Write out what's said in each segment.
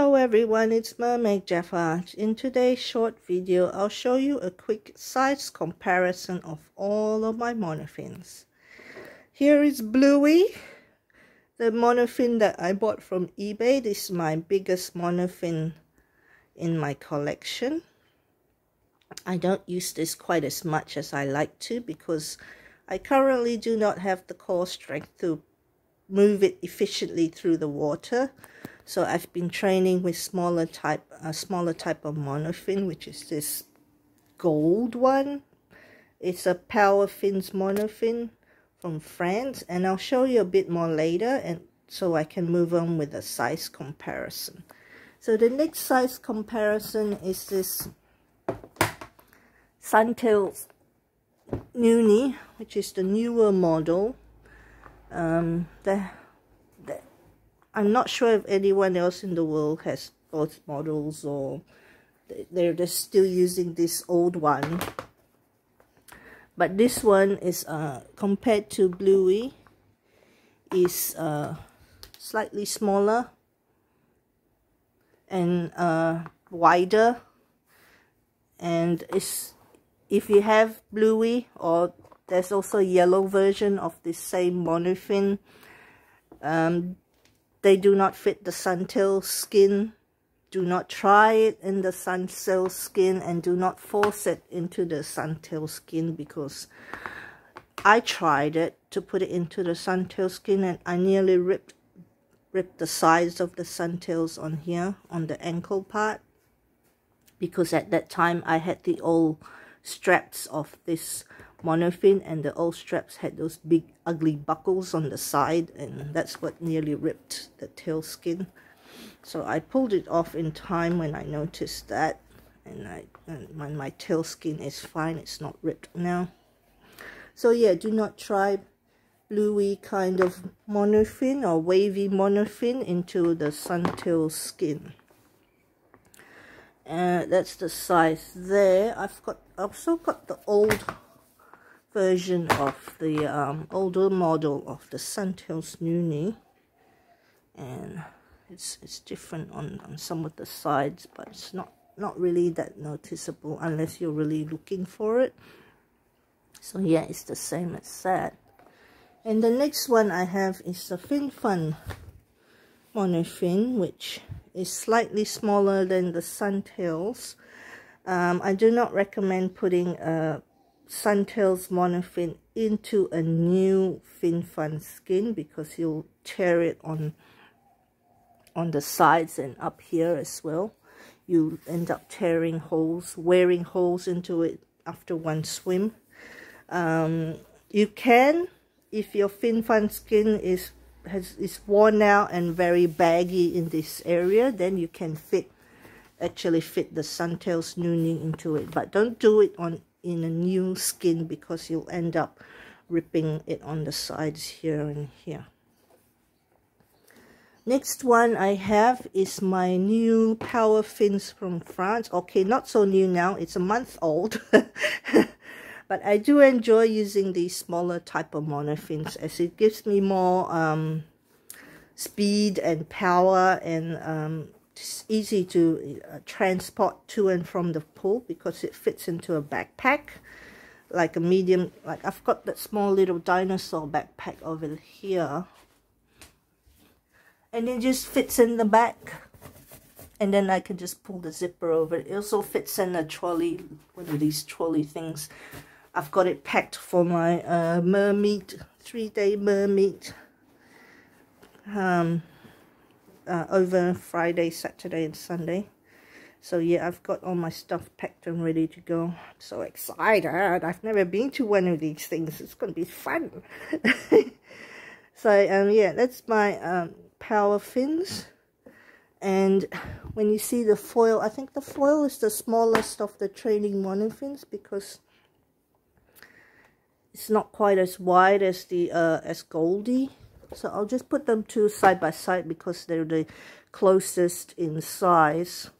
Hello everyone, it's Mermaid Jaffa. In today's short video, I'll show you a quick size comparison of all of my monofins. Here is Bluey, the monofin that I bought from eBay. This is my biggest monofin in my collection. I don't use this quite as much as I like to because I currently do not have the core strength to move it efficiently through the water. So I've been training with smaller type of monofin, which is this gold one. It's a Powerfins monofin from France, and I'll show you a bit more later, and so I can move on with a size comparison. So the next size comparison is this Tails Nunui, which is the newer model. I'm not sure if anyone else in the world has both models or they're still using this old one. But this one is, compared to Bluey, is slightly smaller and wider. And if you have Bluey, or there's also a yellow version of this same monofin, they do not fit the suntail skin. Do not try it in the suntail skin, and do not force it into the suntail skin, because I tried it to put it into the suntail skin and I nearly ripped the sides of the suntails on here, on the ankle part, because at that time I had the old straps of this monofin, and the old straps had those big ugly buckles on the side, and that's what nearly ripped the tail skin. So I pulled it off in time when I noticed that, and my tail skin is fine, it's not ripped now. So yeah, do not try Bluey kind of monofin or wavy monofin into the suntail skin. That's the size there. I've also got the old version of the older model of the Tails Nunui, and it's different on some of the sides, but it's not really that noticeable unless you're really looking for it. So yeah, it's the same as that. And the next one I have is the Finis monofin, which is slightly smaller than the suntails. I do not recommend putting a suntails monofin into a new Finis skin, because you'll tear it on the sides and up here as well. You end up tearing holes, wearing holes into it after one swim. You can, if your Finis skin is worn out and very baggy in this area, then you can actually fit the Tails Nunui into it. But don't do it in a new skin, because you'll end up ripping it on the sides here and here. Next one I have is my new Powerfins from France. Okay, not so new now, it's a month old. But I do enjoy using these smaller type of monofins, as it gives me more speed and power, and it's easy to transport to and from the pool, because it fits into a backpack, like a medium, like I've got that small little dinosaur backpack over here, and it just fits in the back, and then I can just pull the zipper over. It also fits in a trolley, one of these trolley things. I've got it packed for my mermaid, 3-day mermaid, over Friday, Saturday and Sunday. So yeah, I've got all my stuff packed and ready to go. I'm so excited. I've never been to one of these things. It's going to be fun. So yeah, that's my Powerfins. And when you see the foil, I think the foil is the smallest of the training monofins, because it's not quite as wide as the as Goldie. So I'll just put them two side by side, because they're the closest in size.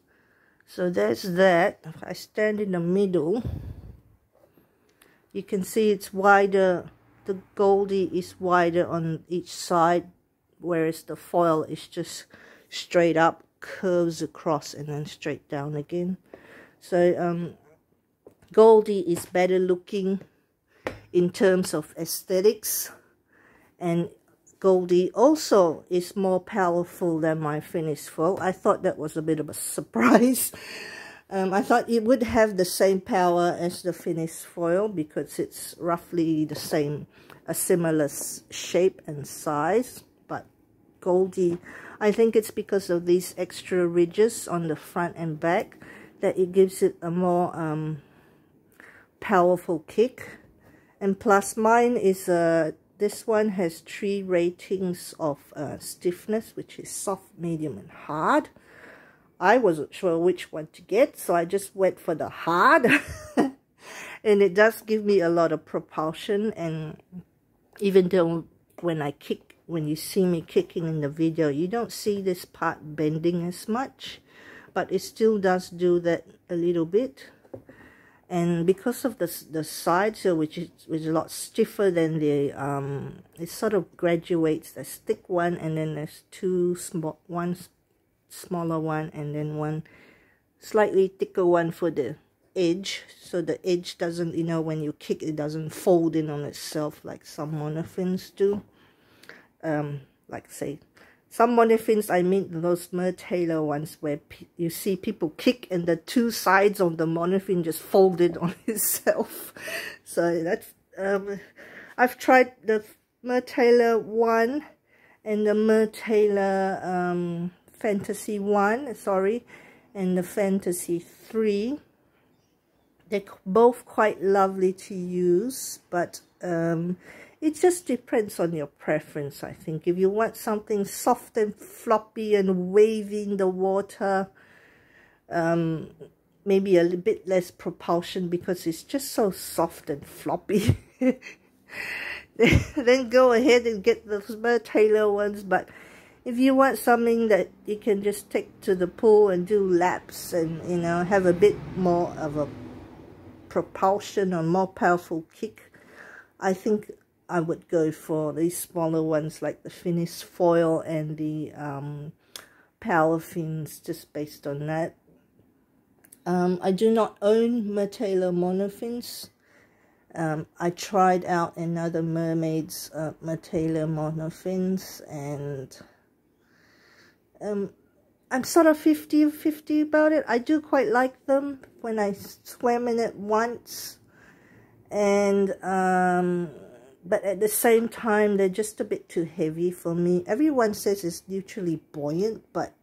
So there's that. If I stand in the middle, you can see it's wider. The Goldie is wider on each side, whereas the foil is just straight up curves across and then straight down again. So Goldie is better looking in terms of aesthetics, and Goldie also is more powerful than my Finis Foil. I thought that was a bit of a surprise. I thought it would have the same power as the Finis Foil because it's roughly the same, a similar shape and size. But Goldie, I think it's because of these extra ridges on the front and back that it gives it a more powerful kick. And plus mine is this one has 3 ratings of stiffness, which is soft, medium and hard. I wasn't sure which one to get, so I just went for the hard. And it does give me a lot of propulsion, and even though when I kick, when you see me kicking in the video, you don't see this part bending as much, but it still does do that a little bit. And because of the sides here, which is a lot stiffer than the it sort of graduates. There's thick one, and then there's one smaller one, and then one slightly thicker one for the edge, so the edge doesn't, you know, when you kick, it doesn't fold in on itself like some monofins do. Like say some monofins, I mean those Mertailor ones where you see people kick and the 2 sides of the monofin just folded on itself. So that's I've tried the Mertailor 1 and the Mertailor Fantasy 1, sorry, and the Fantasy 3. They're both quite lovely to use, but it just depends on your preference, I think. If you want something soft and floppy and wavy in the water, maybe a little bit less propulsion because it's just so soft and floppy, then go ahead and get those Mertailor ones. But if you want something that you can just take to the pool and do laps and, you know, have a bit more of a propulsion or more powerful kick, I think I would go for these smaller ones like the Finis Foil and the Powerfins, just based on that. I do not own Mertailor monofins. I tried out another Mermaid's Mertailor monofins, and I'm sort of 50-50 about it. I do quite like them when I swam in it once, and but at the same time they're just a bit too heavy for me. Everyone says it's neutrally buoyant, but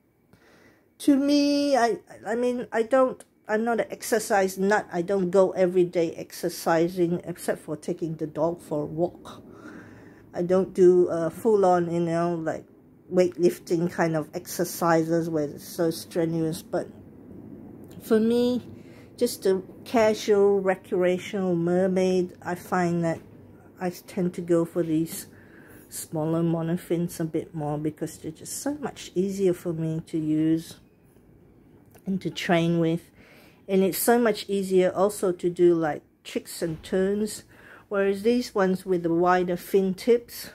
to me, I mean, I'm not an exercise nut. I don't go every day exercising except for taking the dog for a walk. I don't do full-on, you know, like weightlifting kind of exercises where it's so strenuous. But for me, just a casual recreational mermaid, I find that I tend to go for these smaller monofins a bit more because they're just so much easier for me to use and to train with. And it's so much easier also to do like tricks and turns, whereas these ones with the wider fin tips,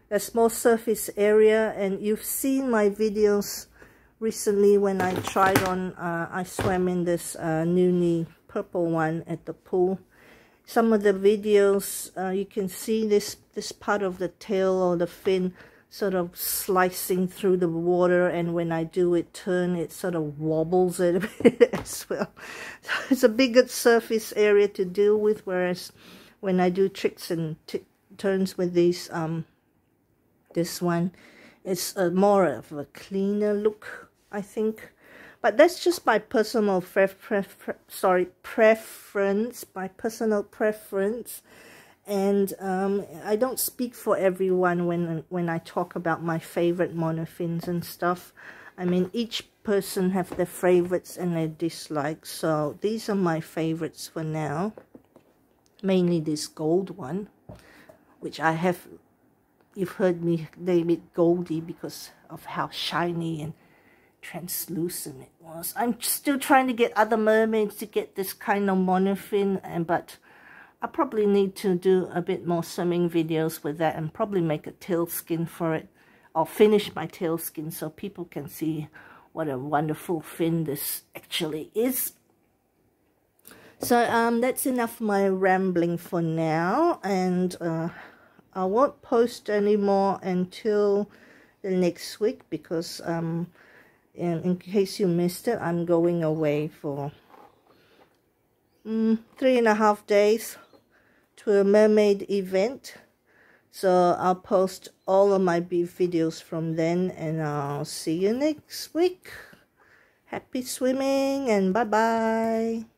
there's more surface area. And you've seen my videos recently when I tried on, I swam in this Nunui purple one at the pool. Some of the videos, you can see this part of the tail or the fin sort of slicing through the water, and when I do it turn, it sort of wobbles it a bit as well. So it's a bigger surface area to deal with, whereas when I do tricks and turns with these, this one, it's more of a cleaner look, I think. But that's just my personal preference, my personal preference. And I don't speak for everyone when I talk about my favorite monofins and stuff. I mean, each person have their favorites and their dislikes. So these are my favorites for now. Mainly this gold one, which I have, you've heard me name it Goldie because of how shiny and translucent it was. I'm still trying to get other mermaids to get this kind of monofin, but I probably need to do a bit more swimming videos with that and probably make a tail skin for it, or finish my tail skin so people can see what a wonderful fin this actually is. So that's enough of my rambling for now, and I won't post anymore until the next week, because in case you missed it, I'm going away for 3.5 days to a mermaid event. So I'll post all of my beef videos from then, and I'll see you next week. Happy swimming, and bye bye.